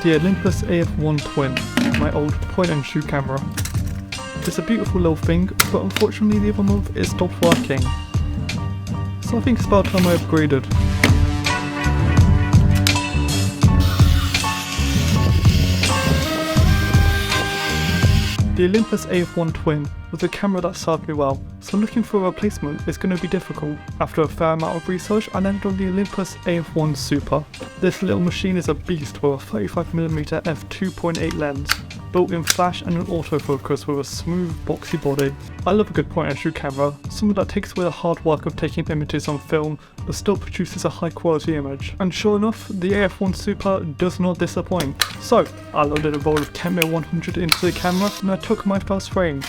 the Olympus AF-1 Twin, my old point and shoot camera. It's a beautiful little thing, but unfortunately the other month it stopped working. So I think it's about time I upgraded. The Olympus AF-1 Twin was a camera that served me well, so looking for a replacement is going to be difficult. After a fair amount of research, I landed on the Olympus AF-1 Super. This little machine is a beast with a 35mm f2.8 lens, built-in flash and an autofocus with a smooth boxy body. I love a good point and shoot camera, something that takes away the hard work of taking images on film but still produces a high quality image. And sure enough, the AF-1 Super does not disappoint. So I loaded a roll of 10mm100 into the camera and I took my first frame.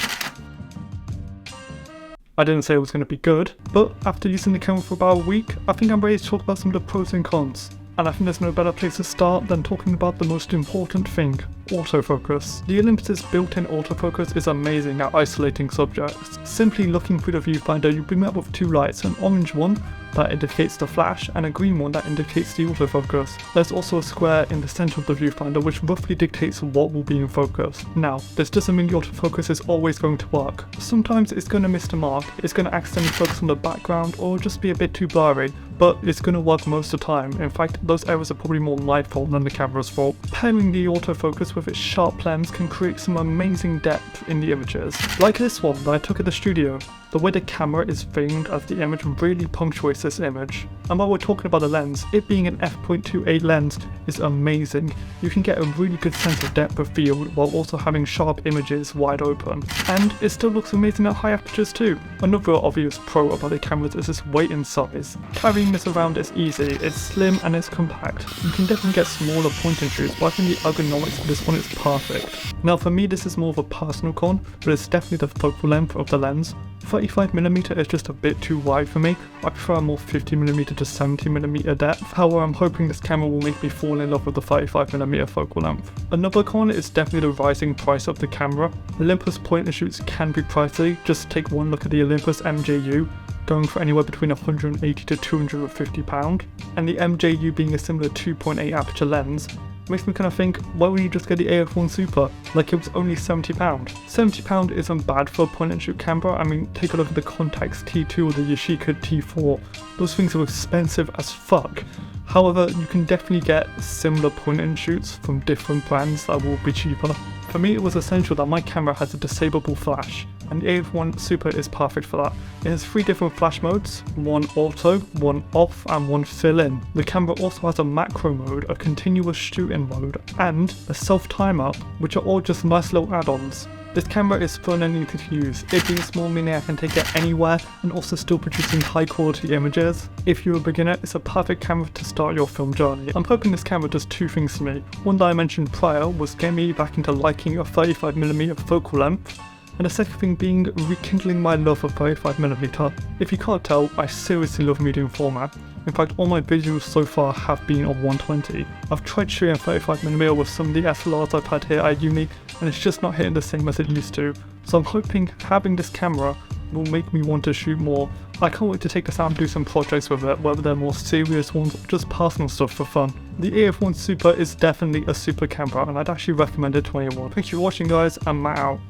I didn't say it was going to be good, but after using the camera for about a week, I think I'm ready to talk about some of the pros and cons. And I think there's no better place to start than talking about the most important thing, autofocus. The Olympus's built-in autofocus is amazing at isolating subjects. Simply looking through the viewfinder, you'll be met with two lights, an orange one that indicates the flash and a green one that indicates the autofocus. There's also a square in the center of the viewfinder which roughly dictates what will be in focus. Now, this doesn't mean the autofocus is always going to work. Sometimes it's going to miss the mark, it's going to accidentally focus on the background or just be a bit too blurry, but it's going to work most of the time. In fact, those errors are probably more my fault than the camera's fault. Pairing the autofocus with its sharp lens can create some amazing depth in the images. Like this one that I took at the studio. The way the camera is framed as the image really punctuates this image. And while we're talking about the lens, it being an f.28 lens is amazing. You can get a really good sense of depth of field while also having sharp images wide open. And it still looks amazing at high apertures too. Another obvious pro about the cameras is its weight and size. Carrying this around is easy, it's slim and it's compact. You can definitely get smaller point and shoots, but I think the ergonomics for this one is perfect. Now for me this is more of a personal con, but it's definitely the focal length of the lens. 35mm is just a bit too wide for me. I prefer a more 50mm to 70mm depth. However, I'm hoping this camera will make me fall in love with the 35mm focal length. Another con is definitely the rising price of the camera. Olympus point and shoots can be pricey. Just take one look at the Olympus MJU, going for anywhere between £180 to £250, and the MJU being a similar 2.8 aperture lens. Makes me kind of think, why wouldn't you just get the AF-1 Super? Like it was only £70. £70 isn't bad for a point and shoot camera. I mean, take a look at the Contax T2 or the Yashica T4. Those things are expensive as fuck. However, you can definitely get similar point and shoots from different brands that will be cheaper. For me, it was essential that my camera has a disableable flash, and the AF-1 Super is perfect for that. It has 3 different flash modes, one auto, one off, and one fill in. The camera also has a macro mode, a continuous shooting mode, and a self timer, which are all just nice little add-ons. This camera is fun and easy to use, it being small meaning I can take it anywhere and also still producing high quality images. If you're a beginner, it's a perfect camera to start your film journey. I'm hoping this camera does 2 things for me. One that I mentioned prior was getting me back into liking a 35mm focal length, and the second thing being rekindling my love of 35mm. If you can't tell, I seriously love medium format. In fact, all my videos so far have been of 120. I've tried shooting 35mm with some of the SLRs I've had here at uni, and it's just not hitting the same as it used to. So I'm hoping having this camera will make me want to shoot more. I can't wait to take this out and do some projects with it, whether they're more serious ones or just personal stuff for fun. The AF-1 Super is definitely a super camera, and I'd actually recommend it to anyone. Thank you for watching guys, and Matt out.